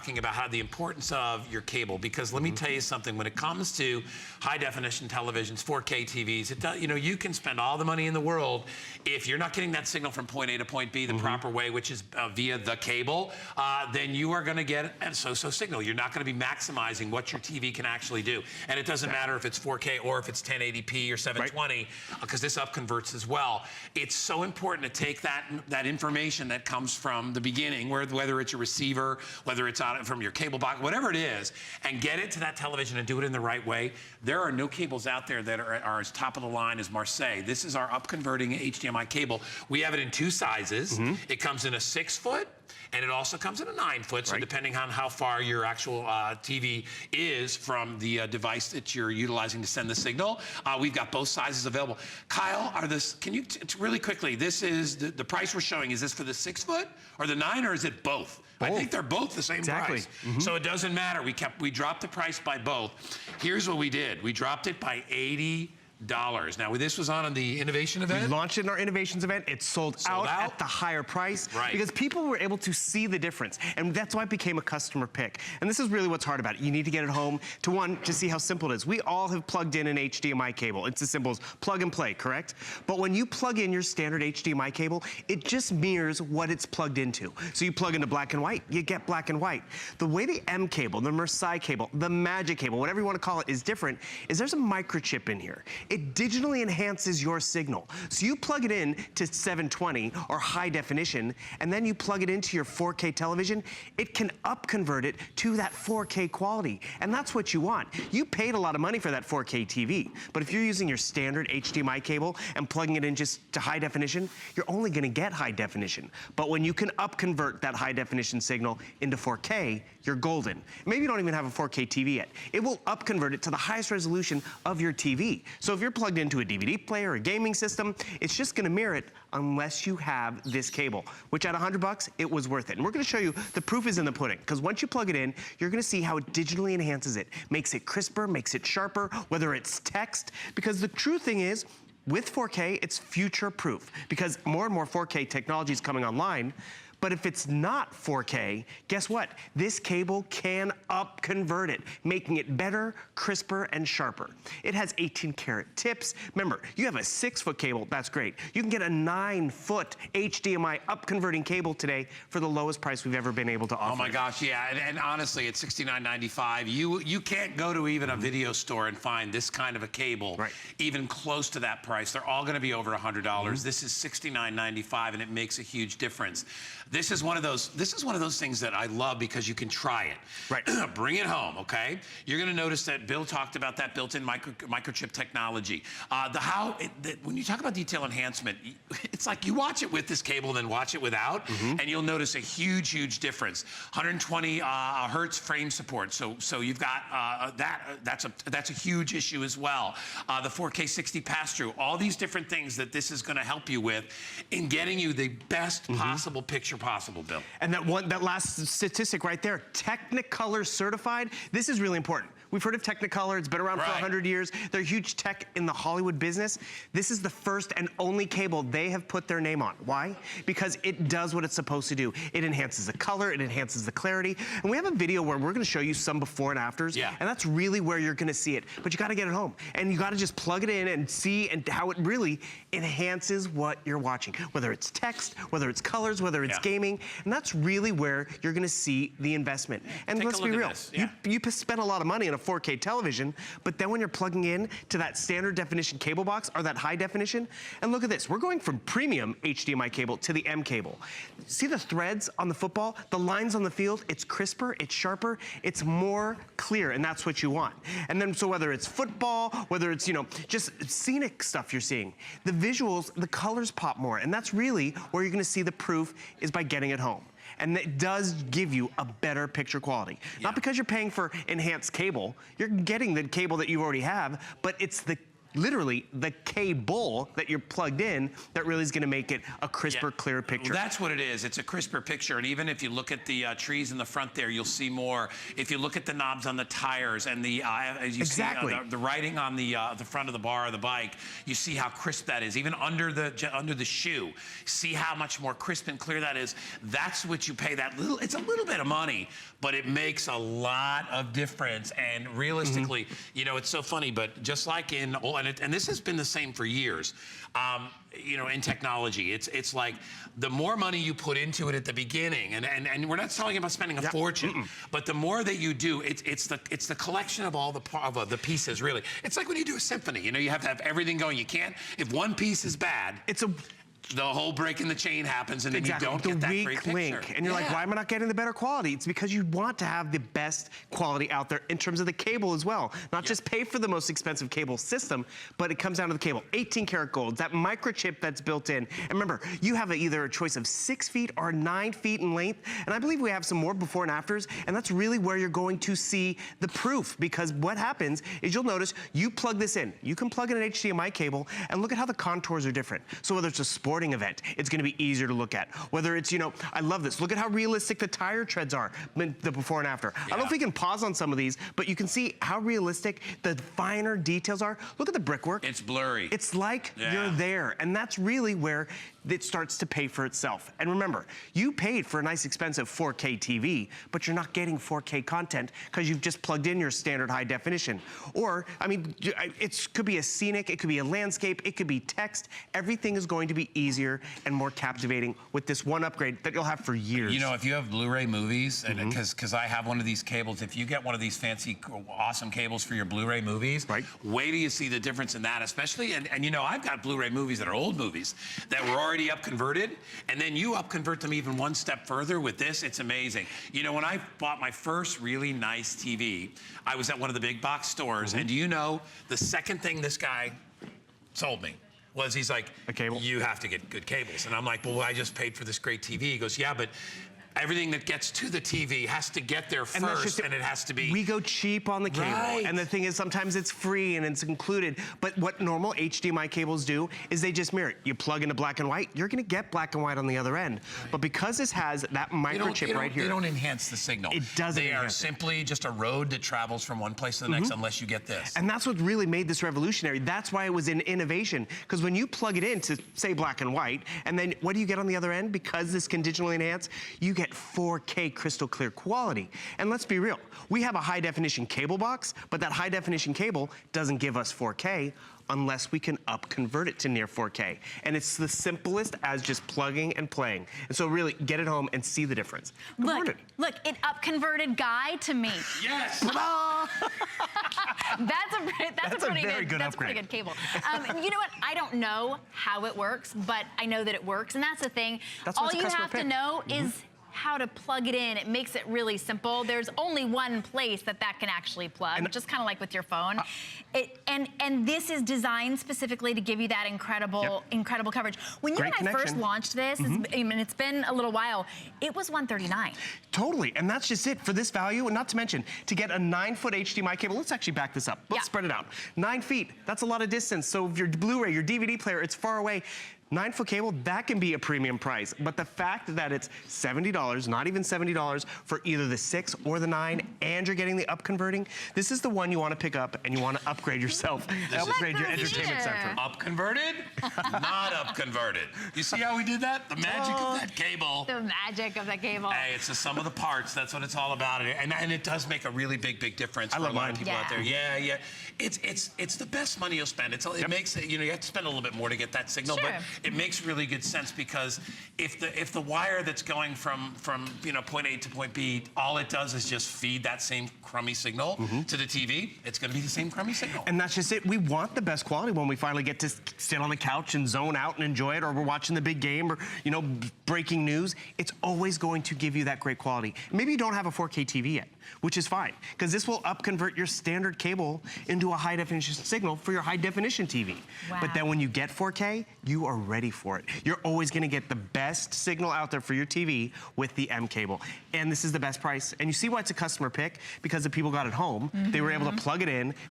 talking about how the importance of your cable, because let me tell you something, when it comes to high definition televisions, 4K TVs, it does, you know, you can spend all the money in the world. If you're not getting that signal from point A to point B the proper way, which is via the cable, then you are going to get a so-so signal. You're not going to be maximizing what your TV can actually do. And it doesn't matter if it's 4K or if it's 1080p or 720, because this upconverts as well. It's so important to take that information that comes from the beginning, whether it's a receiver, whether it's out from your cable box, whatever it is, and get it to that television and do it in the right way. There are no cables out there that are as top of the line as Marseille. This is our upconverting HDMI cable. We have it in 2 sizes. It comes in a 6-foot, and it also comes in a 9-foot, so depending on how far your actual TV is from the device that you're utilizing to send the signal, we've got both sizes available. Kyle, can you, really quickly, this is, the price we're showing, is this for the 6-foot or the 9, or is it both? I think they're both the same price. So it doesn't matter. We dropped the price by both. Here's what we did. We dropped it by $80. Now, this was on the innovation event? We launched it in our innovations event. It sold out at the higher price because people were able to see the difference. And that's why it became a customer pick. And this is really what's hard about it. You need to get it home to see how simple it is. We all have plugged in an HDMI cable. It's as simple as plug and play, correct? But when you plug in your standard HDMI cable, it just mirrors what it's plugged into. So you plug into black and white, you get black and white. The way the mCable, the Marseille cable, the Magic cable, whatever you want to call it, is different, is there's a microchip in here. It digitally enhances your signal. So you plug it in to 720 or high definition, and then you plug it into your 4K television, it can upconvert it to that 4K quality. And that's what you want. You paid a lot of money for that 4K TV, but if you're using your standard HDMI cable and plugging it in just to high definition, you're only gonna get high definition. But when you can upconvert that high definition signal into 4K, you're golden. Maybe you don't even have a 4K TV yet. It will upconvert it to the highest resolution of your TV. So if you're plugged into a DVD player or a gaming system, it's just gonna mirror it unless you have this cable, which at $100, it was worth it. And we're gonna show you, the proof is in the pudding, because once you plug it in, you're gonna see how it digitally enhances it, makes it crisper, makes it sharper, whether it's text, because the true thing is, with 4K, it's future-proof, because more and more 4K technology is coming online. But if it's not 4K, guess what? This cable can upconvert it, making it better, crisper, and sharper. It has 18-karat tips. Remember, you have a 6-foot cable, that's great. You can get a 9-foot HDMI upconverting cable today for the lowest price we've ever been able to offer. Oh my gosh, yeah, and honestly, it's $69.95. You can't go to even a video store and find this kind of a cable, even close to that price. They're all gonna be over $100. This is $69.95, and it makes a huge difference. This is one of those things that I love because you can try it. Bring it home, okay? You're gonna notice that Bill talked about that built-in microchip technology. When you talk about detail enhancement, it's like you watch it with this cable, then watch it without, and you'll notice a huge, huge difference. 120 hertz frame support, so you've got that's a huge issue as well. The 4K 60 pass-through, all these different things that this is gonna help you with in getting you the best possible picture possible, Bill. And that last statistic right there, Technicolor certified, this is really important. We've heard of Technicolor, it's been around for 100 years. They're huge tech in the Hollywood business. This is the first and only cable they have put their name on. Why? Because it does what it's supposed to do. It enhances the color, it enhances the clarity. And we have a video where we're gonna show you some before and afters, and that's really where you're gonna see it. But you gotta get it home. And you gotta just plug it in and see how it really enhances what you're watching. Whether it's text, whether it's colors, whether it's gaming, and that's really where you're gonna see the investment. And let's be real, you spend a lot of money on a 4K television, but then when you're plugging in to that standard definition cable box or that high definition, and look at this, we're going from premium HDMI cable to the mCable. See the threads on the football, the lines on the field, it's crisper, it's sharper, it's more clear, and that's what you want. And then so whether it's football, whether it's, you know, just scenic stuff you're seeing, the visuals, the colors pop more, and that's really where you're gonna see the proof is by getting it home. And it does give you a better picture quality. Not because you're paying for enhanced cable, you're getting the cable that you already have, but it's the literally the cable that you're plugged in that really is going to make it a crisper, clearer picture. That's what it is. It's a crisper picture. And even if you look at the trees in the front there, you'll see more. If you look at the knobs on the tires and the, as you see the writing on the front of the bar of the bike, you see how crisp that is. Even under the shoe, see how much more crisp and clear that is. That's what you pay that little, it's a little bit of money, but it makes a lot of difference. And realistically, you know, it's so funny, but just like in, and this has been the same for years, you know, in technology, it's like the more money you put into it at the beginning, and we're not talking about spending a fortune, but the more that you do, it's the collection of all the pieces, really. It's like when you do a symphony, you know, you have to have everything going. You can't, if one piece is bad, the whole break in the chain happens, and then you don't get that great picture. Link. And you're like, why am I not getting the better quality? It's because you want to have the best quality out there in terms of the cable as well. Not just pay for the most expensive cable system, but it comes down to the cable. 18 karat gold, that microchip that's built in. And remember, you have either a choice of 6 feet or 9 feet in length. And I believe we have some more before and afters. And that's really where you're going to see the proof, because what happens is you'll notice you plug this in. You can plug in an HDMI cable and look at how the contours are different. So whether it's a sporting event, it's going to be easier to look at. Whether it's, you know, I love this. Look at how realistic the tire treads are, the before and after. I don't know if we can pause on some of these, but you can see how realistic the finer details are. Look at the brickwork. It's blurry. It's like you're there. And that's really where it starts to pay for itself. And remember, you paid for a nice expensive 4K TV, but you're not getting 4K content because you've just plugged in your standard high definition. Or, I mean, it could be a scenic, it could be a landscape, it could be text. Everything is going to be easier and more captivating with this one upgrade that you'll have for years. You know, if you have Blu-ray movies, and because I have one of these cables, if you get one of these fancy, awesome cables for your Blu-ray movies, wait till you see the difference in that, especially, and you know, I've got Blu-ray movies that are old movies that were already up converted, and then you up convert them even one step further with this. It's amazing. You know, when I bought my first really nice TV, I was at one of the big box stores, and do you know, the second thing this guy sold me was, he's like, a cable? You have to get good cables. And I'm like, well, I just paid for this great TV. He goes, yeah, but everything that gets to the TV has to get there first, and it has to be... We go cheap on the cable. And the thing is, sometimes it's free and it's included. But what normal HDMI cables do is they just mirror it. You plug into black and white, you're going to get black and white on the other end. But because this has that microchip right here... They don't enhance the signal. It doesn't They are simply just a road that travels from one place to the next unless you get this. And that's what really made this revolutionary. That's why it was an innovation. Because when you plug it in to, say, black and white, and then what do you get on the other end? Because this can digitally enhance, you get 4K crystal clear quality. And let's be real, we have a high definition cable box, but that high definition cable doesn't give us 4K unless we can up convert it to near 4K. And it's the simplest as just plugging and playing. And so really get it home and see the difference. Look, it up converted Guy to me. Yes. That's a pretty good cable. You know what? I don't know how it works, but I know that it works, and that's the thing. All you have to know is how to plug it in. It makes it really simple. There's only one place that can actually plug, just kind of like with your phone. And this is designed specifically to give you that incredible coverage. When you and I first launched this, I mean, it's been a little while, it was $139. Totally, and that's just it for this value, and not to mention, to get a 9-foot HDMI cable, let's actually back this up. Let's spread it out. 9 feet, that's a lot of distance. So if your Blu-ray, your DVD player, it's far away. 9-foot cable, that can be a premium price. But the fact that it's $70, not even $70, for either the 6 or the 9, and you're getting the up converting, this is the one you want to pick up and you want to upgrade yourself. Upgrade your entertainment center. Up converted, not up converted. You see how we did that? The magic of that cable. The magic of the cable. Hey, it's the sum of the parts. That's what it's all about. And it does make a really big difference for a lot of people out there. Yeah. It's the best money you'll spend. It makes it, you know, you have to spend a little bit more to get that signal, but it makes really good sense, because if the wire that's going from you know, point A to point B, all it does is just feed that same crummy signal to the TV, it's going to be the same crummy signal. And that's just it. We want the best quality when we finally get to sit on the couch and zone out and enjoy it, or we're watching the big game, or, you know, breaking news. It's always going to give you that great quality. Maybe you don't have a 4K TV yet, which is fine, because this will up convert your standard cable into a high definition signal for your high definition TV. But then when you get 4K, you are ready for it. You're always going to get the best signal out there for your TV with the mCable. And this is the best price. And you see why it's a customer pick, because the people got it home. They were able to plug it in.